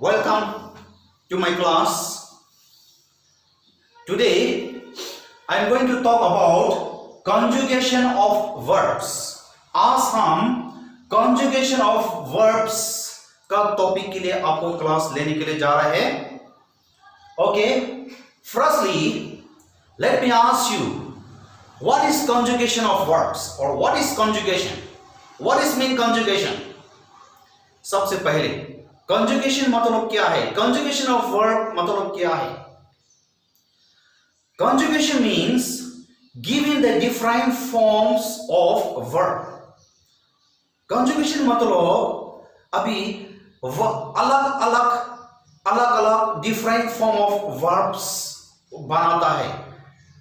Welcome to my class. Today I am going to talk about conjugation of verbs. आज हम conjugation of verbs का topic के लिए आपको क्लास लेने के लिए जा रहे हैं. Okay. Firstly, let me ask you, what is conjugation of verbs or what is conjugation? What is mean conjugation? सबसे पहले conjugation मतलब क्या है? Conjugation of verb मतलब क्या है? Conjugation means giving the different forms of verb. Conjugation मतलब अभी अलग different form of verbs बनाता है,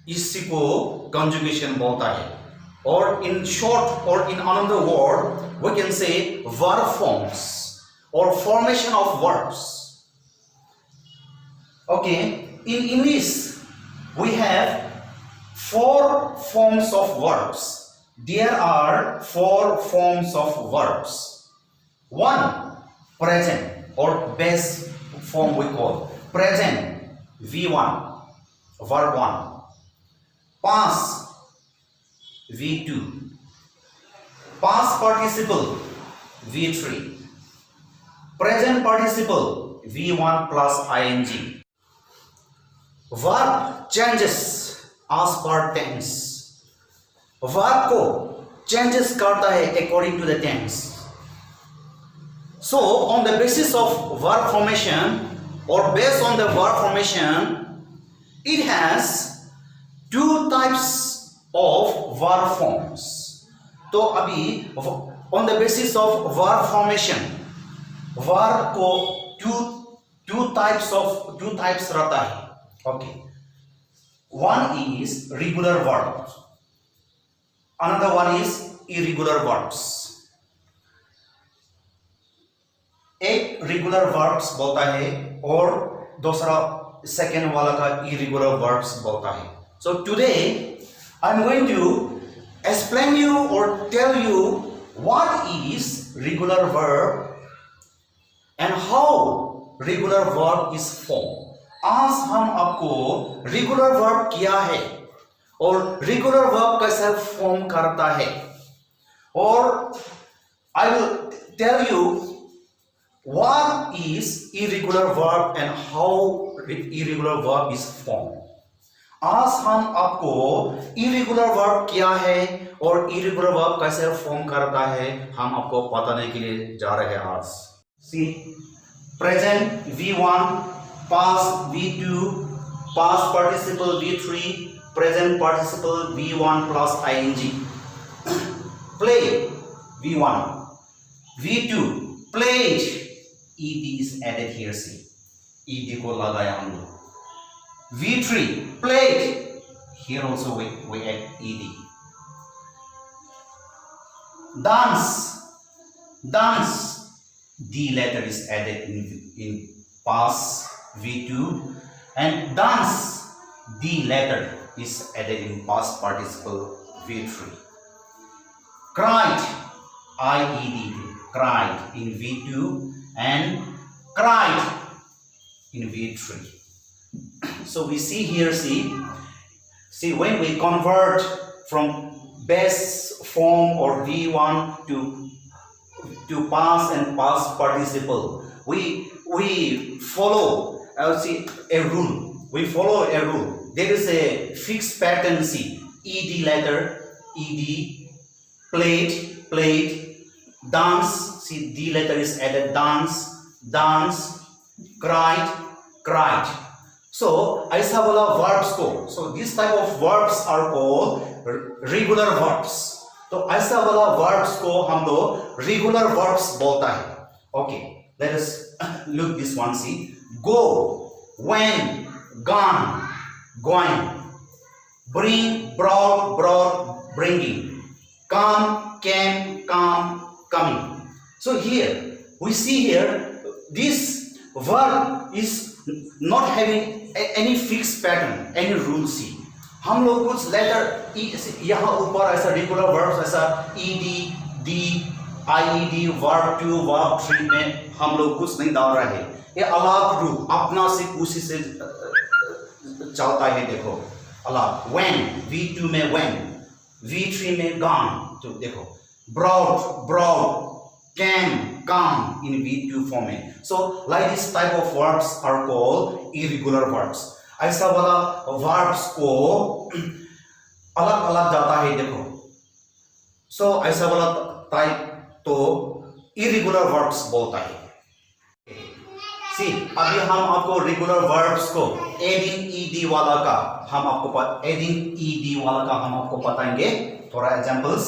इसी को conjugation बोलता है. Or in short, or in another word, we can say verb forms or formation of verbs. Okay, in English we have 4 forms of verbs. There are 4 forms of verbs. 1, present or base form we call present, V1, verb 1. Past, V2. Past participle, V3. Present participle, V1 plus ing. Verb changes as per tense. Verb को changes करता है according to the tense. So on the basis of verb formation or based on the verb formation, it has 2 types of verb forms. तो अभी on the basis of verb formation, verb को two types रहता है. Okay, one is regular verbs, another one is irregular verbs. एक regular verbs बोलता है और दूसरा second वाला का irregular verbs बोलता है. So today I am going to explain you or tell you what is regular verb and how regular verb is formed. आज हम आपको regular verb क्या है और regular verb कैसे form करता है, और I will tell you what is irregular verb and how irregular verb is formed. आज हम आपको irregular verb क्या है और irregular verb कैसे फॉर्म करता है हम आपको बताने के लिए जा रहे हैं आज. See, present V1, past V2, past participle V3, present participle V1 plus ing. Play V1, V2 played, ed is added here. See, ed को लगाया हम लोग. V3 played, here also we add ed. Dance, D letter is added in past V2, and dance, D letter is added in past participle V3. Cried, IED, cried in V2 and cried in V3. So we see here, see when we convert from base form or V1 to past and past participle, we follow a rule. We follow a rule. There is a fixed pattern. See, ed letter, ed, played, dance. See, d letter is added, dance, cried. So ऐसा वाला verbs को, so this type of verbs are called regular verbs. तो ऐसा वाला verbs को हम लोग regular verbs बोलता है. Okay, let us look this one. See, go, went, gone, going, bring, brought, bringing, come, came, coming. So here we see here this verb is not having any fixed pattern, any rule. See, हम लोग कुछ letter यहाँ ऊपर ऐसा regular verbs ऐसा ed, d, IED verb 2 verb 3 में हम लोग कुछ नहीं डाल रहे, ये अलग रूप अपना से उसी से चलता है। देखो अलग, when V2 में when, V3 में gone, तो देखो brought came come in V2 form में। So like this type of verbs are called irregular verbs। ऐसा वाला verbs को अलग अलग जाता है देखो। So ऐसा वाला टाइप तो irregular verbs बोलता है। See, अभी हम आपको रेगुलर वर्ब्स को एडिंग ईडी वाला का हम आपको बताएंगे थोड़ा एग्जांपल्स।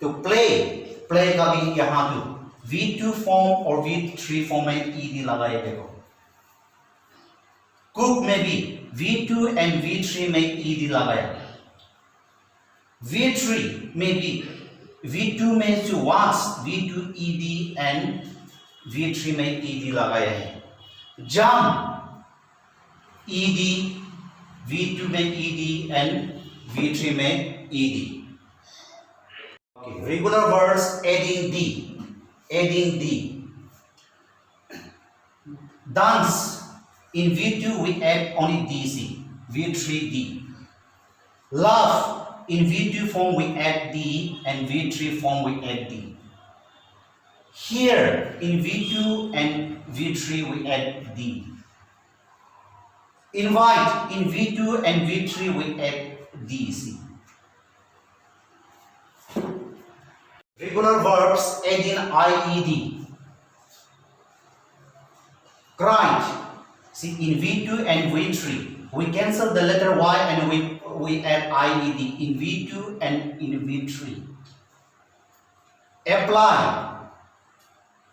तो प्ले का भी यहाँ तो V2 फॉर्म और V3 फॉर्म में ईडी लगाए देखो। कुक में भी V2 एंड V3 में ईडी लगाया। V3 में भी V2 में जो watch V2 ED and V3 में ईडी लगाया है। जंप ईडी V2 में ईडी एंड V3 में ED. Regular words adding D. Dance in V2 we add only DC, V3 D. Love in V2 form we add D and V3 form we add D. Here in V2 and V3 we add D. Invite in V2 and V3 we add DC. Regular verbs add in IED. Cried. See, in V2 and V3 we cancel the letter Y and we add IED in V2 and in V3. Apply.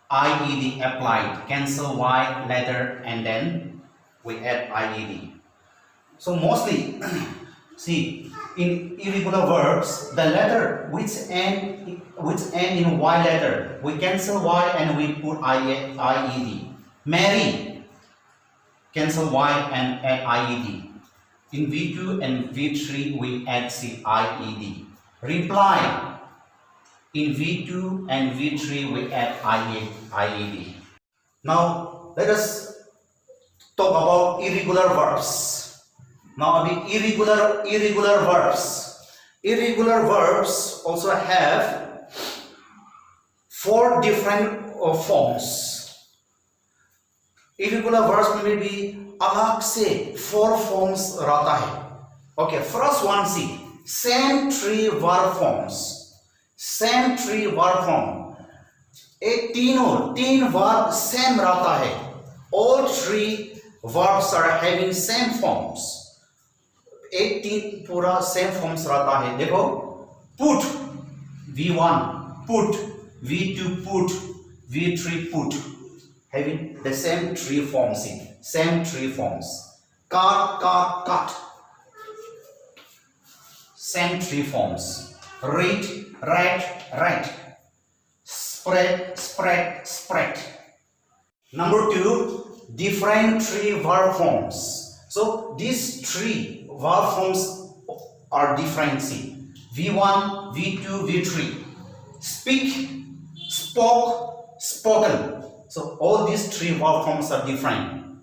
IED applied, cancel Y letter and then we add IED. So mostly, see, in irregular verbs, the letter which end in Y letter, we cancel Y and we put IED. Marry, cancel Y and add IED. In V2 and V3 we add IED. Reply. In V2 and V3 we add IED. Now let us talk about irregular verbs. Now irregular verbs. Irregular verbs also have 4 different forms. Irregular verbs में भी अलग से 4 forms रहता है. Okay, first one see, same 3 verb forms. Same 3 verb form. एक तीन verb same रहता है. All 3 verbs are having same forms. एक तीन पूरा same forms रहता है. देखो, put V1 put, V2 put, V3 put, having the same 3 forms. Same 3 forms. Cut, same 3 forms. Read, write. Spread. Number 2, different 3 verb forms. So these 3 verb forms are different. See, V1, V2, V3. Speak, spoke, spoken. So all these 3 verb forms are different.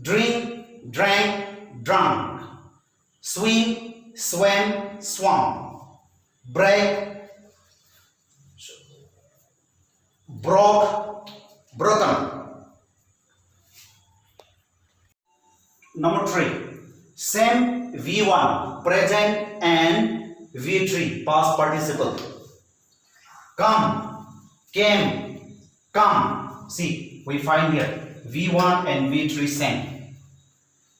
Drink, drank, drunk. Swim, swam, swam. Break, broken. Number 3, same V1 present and V3 past participle. Come, came, come. See, we find here V1 and V3 same.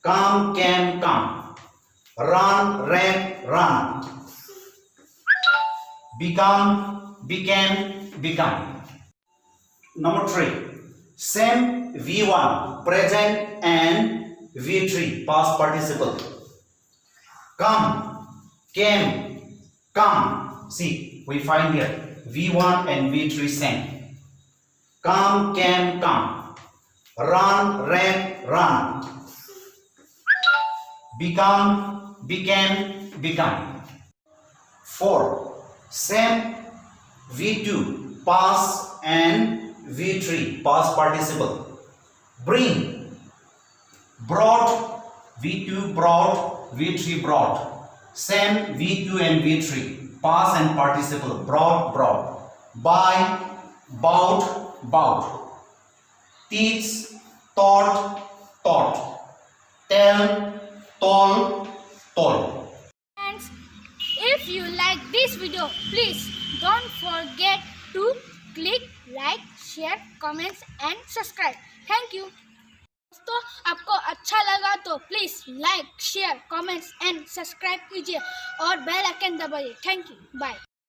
Come, came, come. Run, ran, run. Became. Number 3, same V1 present and V3 past participle. Come, came, come. See, we find here V1 and V3 same. Come, came, come. Run, ran, run. Became. 4, same V2 past and V3 past participle. Bring, brought, V2 brought, V3 brought. Send, V2 and V3 past and participle, brought. Buy, bought. Teach, taught. Tell, told. Friends, if you like this video, please don't forget to click like, share, comments and subscribe. Thank you. दोस्तों, आपको अच्छा लगा तो please like, share, comments and subscribe कीजिए और bell icon दबाइए. Thank you. Bye.